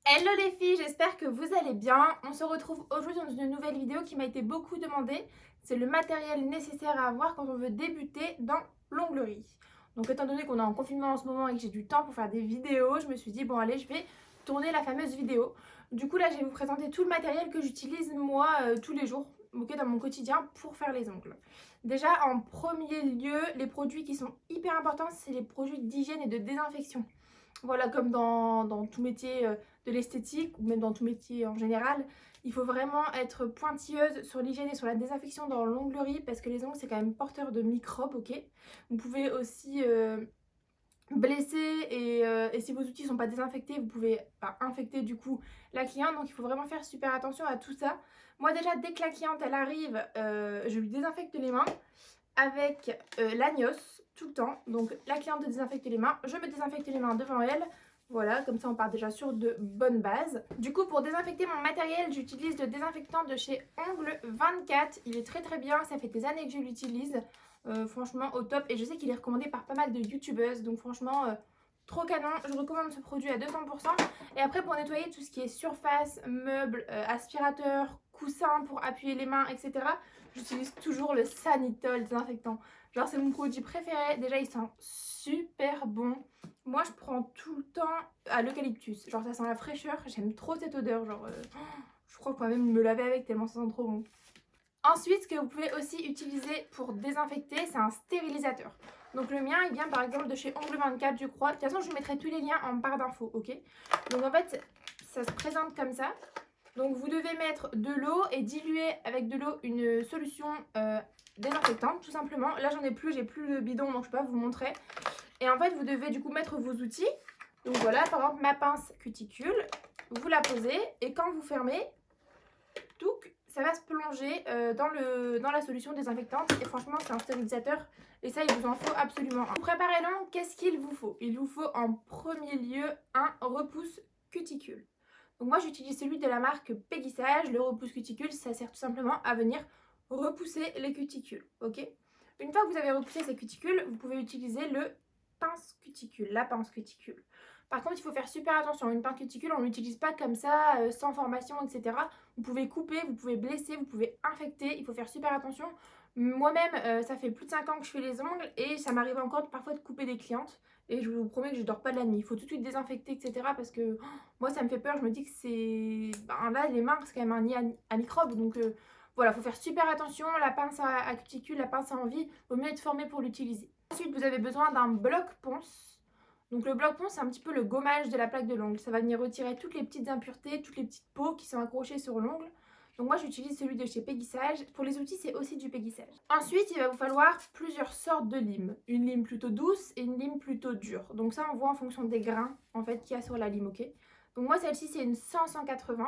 Hello les filles, j'espère que vous allez bien. On se retrouve aujourd'hui dans une nouvelle vidéo qui m'a été beaucoup demandée. C'est le matériel nécessaire à avoir quand on veut débuter dans l'onglerie. Donc étant donné qu'on est en confinement en ce moment et que j'ai du temps pour faire des vidéos, je me suis dit bon allez, je vais tourner la fameuse vidéo. Du coup là, je vais vous présenter tout le matériel que j'utilise moi tous les jours, ok, dans mon quotidien pour faire les ongles. Déjà en premier lieu, les produits qui sont hyper importants, c'est les produits d'hygiène et de désinfection. Voilà, comme dans tout métier de l'esthétique, ou même dans tout métier en général, il faut vraiment être pointilleuse sur l'hygiène et sur la désinfection dans l'onglerie parce que les ongles, c'est quand même porteur de microbes, ok. Vous pouvez aussi blesser et si vos outils ne sont pas désinfectés, vous pouvez infecter du coup la cliente. Donc il faut vraiment faire super attention à tout ça. Moi déjà, dès que la cliente elle arrive, je lui désinfecte les mains avec l'agnos tout le temps. Donc la cliente désinfecte les mains, je me désinfecte les mains devant elle. Voilà, comme ça on part déjà sur de bonnes bases. Du coup, pour désinfecter mon matériel, j'utilise le désinfectant de chez Ongle 24. Il est très très bien, ça fait des années que je l'utilise. Franchement au top, et je sais qu'il est recommandé par pas mal de youtubeuses, donc franchement trop canon. Je recommande ce produit à 200%. Et après, pour nettoyer tout ce qui est surface, meubles, aspirateur, coussin pour appuyer les mains, etc., j'utilise toujours le Sanitol désinfectant. Genre c'est mon produit préféré. Déjà il sent super bon. Moi je prends tout le temps à l'eucalyptus. Genre ça sent la fraîcheur. J'aime trop cette odeur. Genre je crois qu'on va même me laver avec tellement ça sent trop bon. Ensuite, ce que vous pouvez aussi utiliser pour désinfecter, c'est un stérilisateur. Donc le mien, il vient par exemple de chez Ongle 24, je crois. De toute façon, je vous mettrai tous les liens en barre d'infos, ok? Donc en fait, ça se présente comme ça. Donc vous devez mettre de l'eau et diluer avec de l'eau une solution désinfectante, tout simplement. Là, j'en ai plus, j'ai plus le bidon, donc je peux pas vous montrer. Et en fait, vous devez du coup mettre vos outils. Donc voilà, par exemple, ma pince cuticule, vous la posez et quand vous fermez, touc, ça va se plonger dans la solution désinfectante. Et franchement, c'est un stérilisateur et ça, il vous en faut absolument un. Pour préparer l'ongle, qu'est-ce qu'il vous faut? Il vous faut en premier lieu un repousse cuticule. Donc moi, j'utilise celui de la marque Peggy-Sage. Le repousse cuticule, ça sert tout simplement à venir repousser les cuticules, ok? Une fois que vous avez repoussé ces cuticules, vous pouvez utiliser le pince cuticule, la pince cuticule. Par contre, il faut faire super attention. Une pince cuticule, on ne l'utilise pas comme ça, sans formation, etc. Vous pouvez couper, vous pouvez blesser, vous pouvez infecter. Il faut faire super attention. Moi-même, ça fait plus de 5 ans que je fais les ongles et ça m'arrive encore parfois de couper des clientes. Et je vous promets que je dors pas de la nuit. Il faut tout de suite désinfecter, etc. Parce que moi, ça me fait peur. Je me dis que c'est... Ben, là, les mains, c'est quand même un nid à microbes. Donc voilà, il faut faire super attention. La pince à cuticule, la pince à envie, vaut mieux être formé pour l'utiliser. Ensuite, vous avez besoin d'un bloc-ponce. Donc le bloc-ponce, c'est un petit peu le gommage de la plaque de l'ongle. Ça va venir retirer toutes les petites impuretés, toutes les petites peaux qui sont accrochées sur l'ongle. Donc moi, j'utilise celui de chez Peggy-Sage. Pour les outils, c'est aussi du Peggy-Sage. Ensuite, il va vous falloir plusieurs sortes de limes. Une lime plutôt douce et une lime plutôt dure. Donc ça, on voit en fonction des grains en fait qu'il y a sur la lime, ok? Donc moi, celle-ci, c'est une 100-180.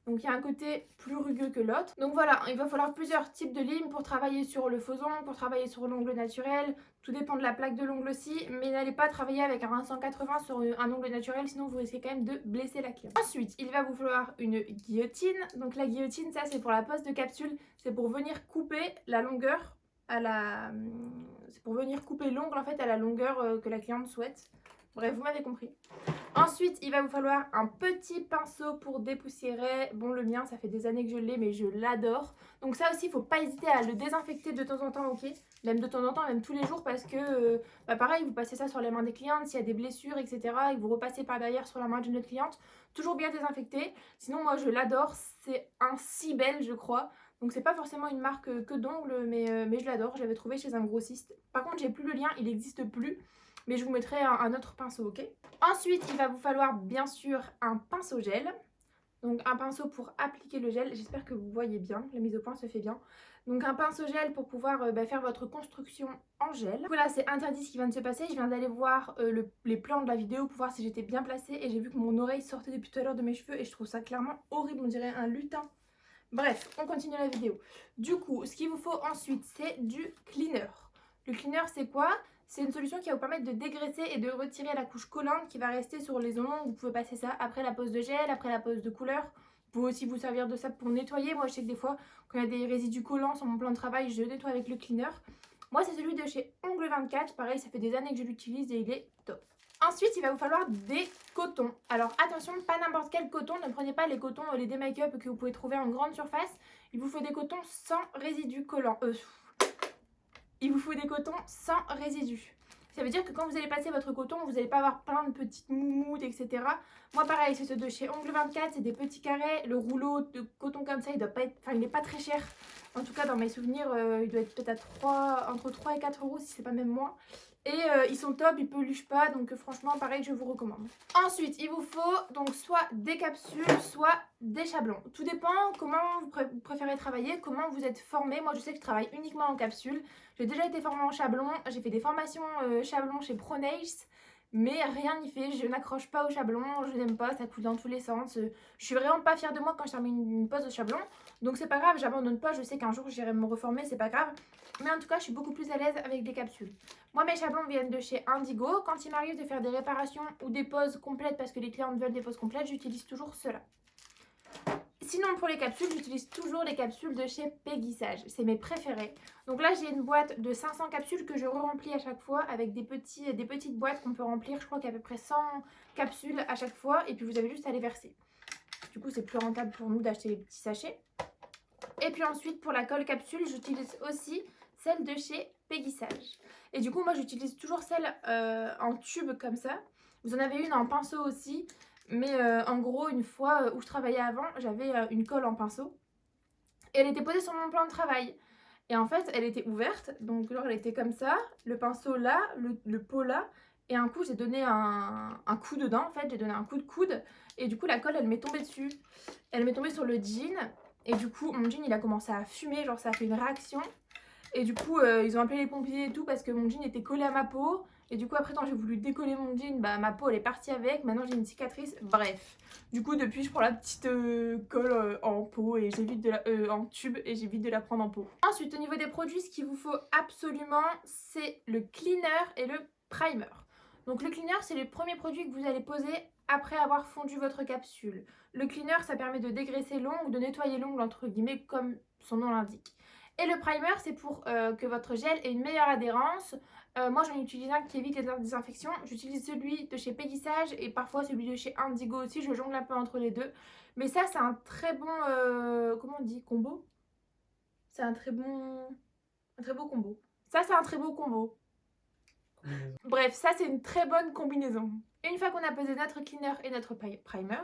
Donc il y a un côté plus rugueux que l'autre. Donc voilà, il va falloir plusieurs types de limes pour travailler sur le faux ongle, pour travailler sur l'ongle naturel. Tout dépend de la plaque de l'ongle aussi. Mais n'allez pas travailler avec un 180 sur un ongle naturel, sinon vous risquez quand même de blesser la cliente. Ensuite, il va vous falloir une guillotine. Donc la guillotine, ça c'est pour la pose de capsule. C'est pour venir couper la longueur à la... C'est pour venir couper l'ongle en fait à la longueur que la cliente souhaite. Bref, vous m'avez compris. Ensuite, il va vous falloir un petit pinceau pour dépoussiérer. Bon, le mien, ça fait des années que je l'ai, mais je l'adore. Donc ça aussi, il ne faut pas hésiter à le désinfecter de temps en temps, ok? Même de temps en temps, même tous les jours, parce que, pareil, vous passez ça sur les mains des clientes, s'il y a des blessures, etc. Et vous repassez par derrière sur la main d'une autre cliente. Toujours bien désinfecté. Sinon, moi, je l'adore. C'est un si belle, je crois. Donc c'est pas forcément une marque que d'ongles, mais je l'adore. Je l'avais trouvé chez un grossiste. Par contre, j'ai plus le lien, il n'existe plus. Mais je vous mettrai un autre pinceau, ok? Ensuite, il va vous falloir bien sûr un pinceau gel. Donc un pinceau pour appliquer le gel. J'espère que vous voyez bien, la mise au point se fait bien. Donc un pinceau gel pour pouvoir faire votre construction en gel. Du coup là, c'est interdit ce qui vient de se passer. Je viens d'aller voir les plans de la vidéo pour voir si j'étais bien placée. Et j'ai vu que mon oreille sortait depuis tout à l'heure de mes cheveux. Et je trouve ça clairement horrible, on dirait un lutin. Bref, on continue la vidéo. Du coup, ce qu'il vous faut ensuite, c'est du cleaner. Le cleaner, c'est quoi? C'est une solution qui va vous permettre de dégraisser et de retirer la couche collante qui va rester sur les ongles. Vous pouvez passer ça après la pose de gel, après la pose de couleur. Vous pouvez aussi vous servir de ça pour nettoyer. Moi, je sais que des fois, quand il y a des résidus collants sur mon plan de travail, je nettoie avec le cleaner. Moi, c'est celui de chez Ongle 24. Pareil, ça fait des années que je l'utilise et il est top. Ensuite, il va vous falloir des cotons. Alors attention, pas n'importe quel coton, ne prenez pas les cotons, les Make-up que vous pouvez trouver en grande surface. Il vous faut des cotons sans résidus collants. Il vous faut des cotons sans résidus. Ça veut dire que quand vous allez passer votre coton, vous n'allez pas avoir plein de petites moumoutes, etc. Moi pareil, c'est ceux de chez Ongle 24, c'est des petits carrés. Le rouleau de coton comme ça, il doit pas être, enfin il n'est pas très cher. En tout cas dans mes souvenirs, il doit être peut-être entre 3 et 4 euros si c'est pas même moins. Et ils sont top, ils peluchent pas, donc franchement pareil je vous recommande. Ensuite il vous faut donc soit des capsules, soit des chablons. Tout dépend comment vous préférez travailler, comment vous êtes formé. Moi je sais que je travaille uniquement en capsules. J'ai déjà été formée en chablon, j'ai fait des formations chablon chez ProNails. Mais rien n'y fait, je n'accroche pas au chablon, je n'aime pas, ça coule dans tous les sens. Je suis vraiment pas fière de moi quand je termine une pose de chablon. Donc c'est pas grave, j'abandonne pas, je sais qu'un jour j'irai me reformer, c'est pas grave. Mais en tout cas, je suis beaucoup plus à l'aise avec des capsules. Moi, mes chablons viennent de chez Indigo. Quand il m'arrive de faire des réparations ou des poses complètes parce que les clientes veulent des poses complètes, j'utilise toujours ceux-là. Sinon, pour les capsules, j'utilise toujours les capsules de chez Peggy Sage. C'est mes préférés. Donc là, j'ai une boîte de 500 capsules que je remplis à chaque fois avec des petites boîtes qu'on peut remplir. Je crois qu'il y a à peu près 100 capsules à chaque fois. Et puis, vous avez juste à les verser. Du coup, c'est plus rentable pour nous d'acheter les petits sachets. Et puis ensuite, pour la colle capsule, j'utilise aussi celle de chez Peggy Sage. Et du coup, moi, j'utilise toujours celle en tube comme ça. Vous en avez une en pinceau aussi. Mais en gros, une fois où je travaillais avant, j'avais une colle en pinceau. Et elle était posée sur mon plan de travail. Et en fait, elle était ouverte. Donc, genre, elle était comme ça. Le pinceau là, le pot là. Et un coup, j'ai donné un coup dedans. En fait, j'ai donné un coup de coude. Et du coup, la colle, elle m'est tombée dessus. Elle m'est tombée sur le jean. Et du coup, mon jean, il a commencé à fumer. Genre, ça a fait une réaction. Et du coup, ils ont appelé les pompiers et tout parce que mon jean était collé à ma peau. Et du coup, après, quand j'ai voulu décoller mon jean, bah, ma peau, elle est partie avec. Maintenant, j'ai une cicatrice. Bref. Du coup, depuis, je prends la petite colle en peau et j'évite en tube et j'évite de la prendre en peau. Ensuite, au niveau des produits, ce qu'il vous faut absolument, c'est le cleaner et le primer. Donc, le cleaner, c'est le premier produit que vous allez poser après avoir fondu votre capsule. Le cleaner, ça permet de dégraisser l'ongle, de nettoyer l'ongle, entre guillemets, comme son nom l'indique. Et le primer, c'est pour que votre gel ait une meilleure adhérence. Moi, j'en utilise un qui évite les désinfections. J'utilise celui de chez Peggy Sage et parfois celui de chez Indigo aussi. Je jongle un peu entre les deux. Mais ça, c'est un très bon... comment on dit? Combo? C'est un très beau combo. Ça, c'est un très beau combo. Bref, ça, c'est une très bonne combinaison. Une fois qu'on a posé notre cleaner et notre primer,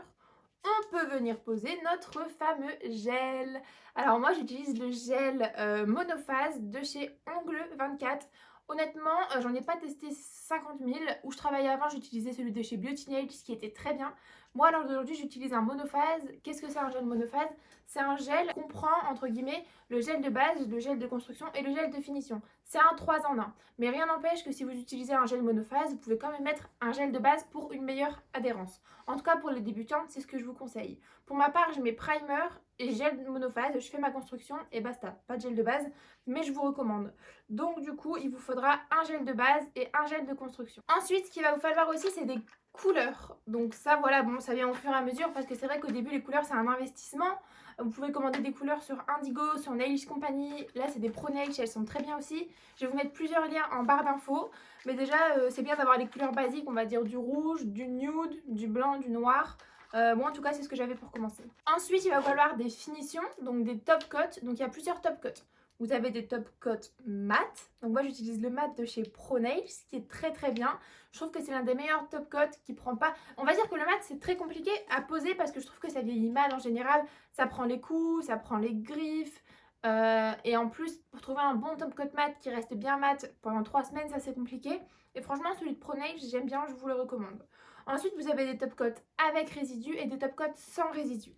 on peut venir poser notre fameux gel. Alors moi j'utilise le gel monophase de chez Ongle 24. Honnêtement, j'en ai pas testé 50 000. Où je travaillais avant, j'utilisais celui de chez Beauty Nails qui était très bien. Moi, alors d'aujourd'hui, j'utilise un monophase. Qu'est-ce que c'est un gel monophase? C'est un gel qui comprend, entre guillemets, le gel de base, le gel de construction et le gel de finition. C'est un 3 en 1. Mais rien n'empêche que si vous utilisez un gel monophase, vous pouvez quand même mettre un gel de base pour une meilleure adhérence. En tout cas, pour les débutantes, c'est ce que je vous conseille. Pour ma part, je mets primer et gel monophase. Je fais ma construction et basta. Pas de gel de base, mais je vous recommande. Donc du coup, il vous faudra un gel de base et un gel de construction. Ensuite, ce qu'il va vous falloir aussi, c'est des couleurs. Donc ça, voilà, bon, ça vient au fur et à mesure parce que c'est vrai qu'au début, les couleurs, c'est un investissement. Vous pouvez commander des couleurs sur Indigo, sur Nails Company. Là, c'est des Pro Nails, elles sont très bien aussi. Je vais vous mettre plusieurs liens en barre d'infos. Mais déjà, c'est bien d'avoir les couleurs basiques, on va dire du rouge, du nude, du blanc, du noir. Moi, en tout cas, c'est ce que j'avais pour commencer. Ensuite, il va vous falloir des finitions, donc des top coats. Donc, il y a plusieurs top coats. Vous avez des top coats mat. Donc moi j'utilise le mat de chez ProNails qui est très très bien. Je trouve que c'est l'un des meilleurs top coats qui prend pas... On va dire que le mat c'est très compliqué à poser parce que je trouve que ça vieillit mal en général. Ça prend les coups, ça prend les griffes. Et en plus pour trouver un bon top coat mat qui reste bien mat pendant 3 semaines ça c'est compliqué. Et franchement celui de ProNails j'aime bien, je vous le recommande. Ensuite vous avez des top coats avec résidus et des top coats sans résidus.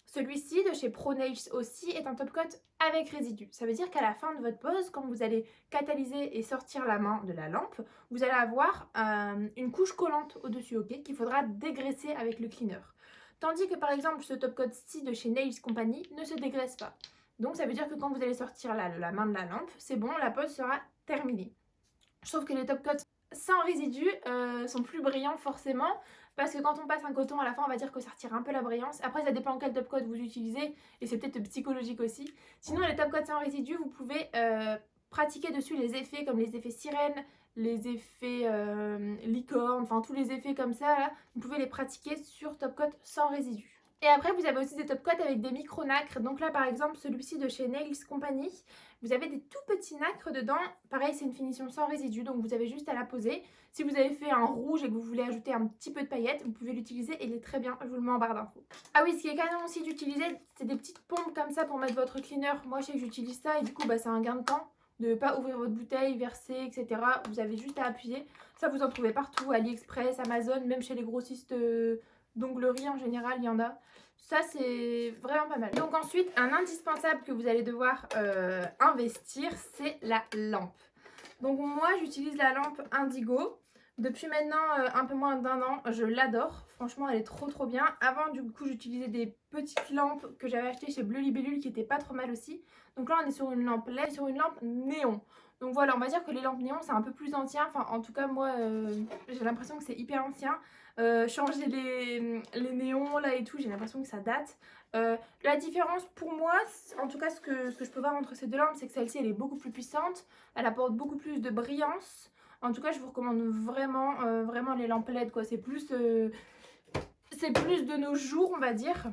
Celui-ci de chez ProNails aussi est un top coat avec résidus. Ça veut dire qu'à la fin de votre pose, quand vous allez catalyser et sortir la main de la lampe, vous allez avoir une couche collante au-dessus, ok, qu'il faudra dégraisser avec le cleaner. Tandis que par exemple ce top coat-ci de chez Nails Company ne se dégraisse pas. Donc ça veut dire que quand vous allez sortir la main de la lampe, c'est bon, la pose sera terminée. Je trouve que les top coats sans résidus sont plus brillants forcément. Parce que quand on passe un coton à la fin on va dire que ça retire un peu la brillance. Après ça dépend quel top coat vous utilisez et c'est peut-être psychologique aussi. Sinon les top coats sans résidus vous pouvez pratiquer dessus les effets comme les effets sirène, les effets licorne, enfin tous les effets comme ça, là, vous pouvez les pratiquer sur Top Coat sans résidus. Et après, vous avez aussi des top coats avec des micro-nacres. Donc là, par exemple, celui-ci de chez Nails Company, vous avez des tout petits nacres dedans. Pareil, c'est une finition sans résidus, donc vous avez juste à la poser. Si vous avez fait un rouge et que vous voulez ajouter un petit peu de paillettes, vous pouvez l'utiliser et il est très bien. Je vous le mets en barre d'infos. Ah oui, ce qui est canon aussi d'utiliser, c'est des petites pompes comme ça pour mettre votre cleaner. Moi, je sais que j'utilise ça et du coup, c'est un gain de temps de ne pas ouvrir votre bouteille, verser, etc. Vous avez juste à appuyer. Ça, vous en trouvez partout, AliExpress, Amazon, même chez les grossistes d'onglerie en général, il y en a. Ça, c'est vraiment pas mal. Donc ensuite, un indispensable que vous allez devoir investir, c'est la lampe. Donc moi, j'utilise la lampe Indigo. Depuis maintenant un peu moins d'1 an, je l'adore. Franchement, elle est trop bien. Avant, du coup, j'utilisais des petites lampes que j'avais achetées chez Bleu Libellule qui étaient pas trop mal aussi. Donc là, on est sur une lampe LED, sur une lampe néon. Donc voilà, on va dire que les lampes néon, c'est un peu plus ancien. Enfin, en tout cas, moi, j'ai l'impression que c'est hyper ancien. Changer les néons là et tout, j'ai l'impression que ça date. La différence pour moi, en tout cas ce que je peux voir entre ces deux lampes, c'est que celle-ci elle est beaucoup plus puissante, elle apporte beaucoup plus de brillance. En tout cas, je vous recommande vraiment, vraiment les lampes LED quoi. C'est plus de nos jours, on va dire.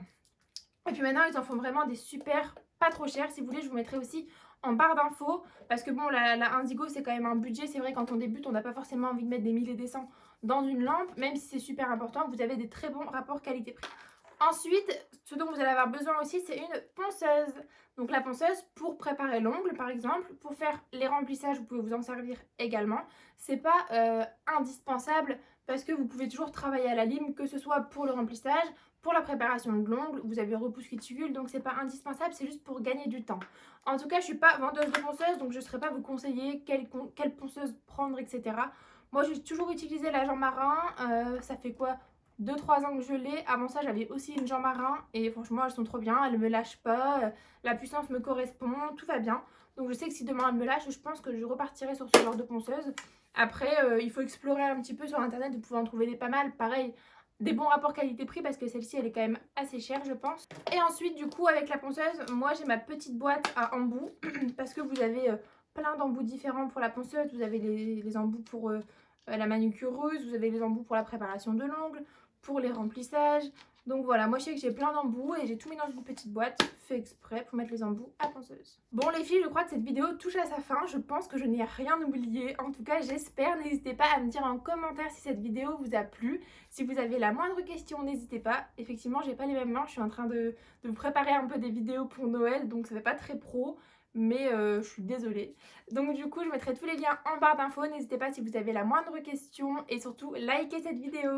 Et puis maintenant, ils en font vraiment des super, pas trop chers. Si vous voulez, je vous mettrai aussi en barre d'infos. Parce que bon, la Indigo, c'est quand même un budget. C'est vrai, quand on débute, on n'a pas forcément envie de mettre des milliers et des cents dans une lampe. Même si c'est super important, vous avez des très bons rapports qualité-prix. Ensuite, ce dont vous allez avoir besoin aussi, c'est une ponceuse. Donc la ponceuse pour préparer l'ongle, par exemple. Pour faire les remplissages, vous pouvez vous en servir également. C'est pas indispensable parce que vous pouvez toujours travailler à la lime, que ce soit pour le remplissage, pour la préparation de l'ongle, vous avez repousse cuticule, donc c'est pas indispensable, c'est juste pour gagner du temps. En tout cas, je suis pas vendeuse de ponceuse, donc je ne saurais pas vous conseiller quelle ponceuse prendre, etc. Moi, j'ai toujours utilisé la Jean Marin, ça fait quoi 2-3 ans que je l'ai. Avant ça, j'avais aussi une Jean Marin et franchement, elles sont trop bien, elles me lâchent pas, la puissance me correspond, tout va bien. Donc je sais que si demain elle me lâche, je pense que je repartirai sur ce genre de ponceuse. Après, il faut explorer un petit peu sur internet, vous pouvez en trouver des pas mal. Pareil, des bons rapports qualité-prix parce que celle-ci elle est quand même assez chère, je pense. Et ensuite, du coup, avec la ponceuse, moi j'ai ma petite boîte à embouts parce que vous avez plein d'embouts différents pour la ponceuse. Vous avez les embouts pour la manucureuse, vous avez les embouts pour la préparation de l'ongle, pour les remplissages. Donc voilà, moi je sais que j'ai plein d'embouts et j'ai tout mis dans une petite boîte fait exprès pour mettre les embouts à ponceuse. Bon les filles, je crois que cette vidéo touche à sa fin. Je pense que je n'ai rien oublié. En tout cas, j'espère. N'hésitez pas à me dire en commentaire si cette vidéo vous a plu. Si vous avez la moindre question, n'hésitez pas. Effectivement, j'ai pas les mêmes mains. Je suis en train de vous préparer un peu des vidéos pour Noël, donc ça fait pas très pro. Mais je suis désolée. Donc du coup, je mettrai tous les liens en barre d'infos. N'hésitez pas si vous avez la moindre question et surtout, likez cette vidéo.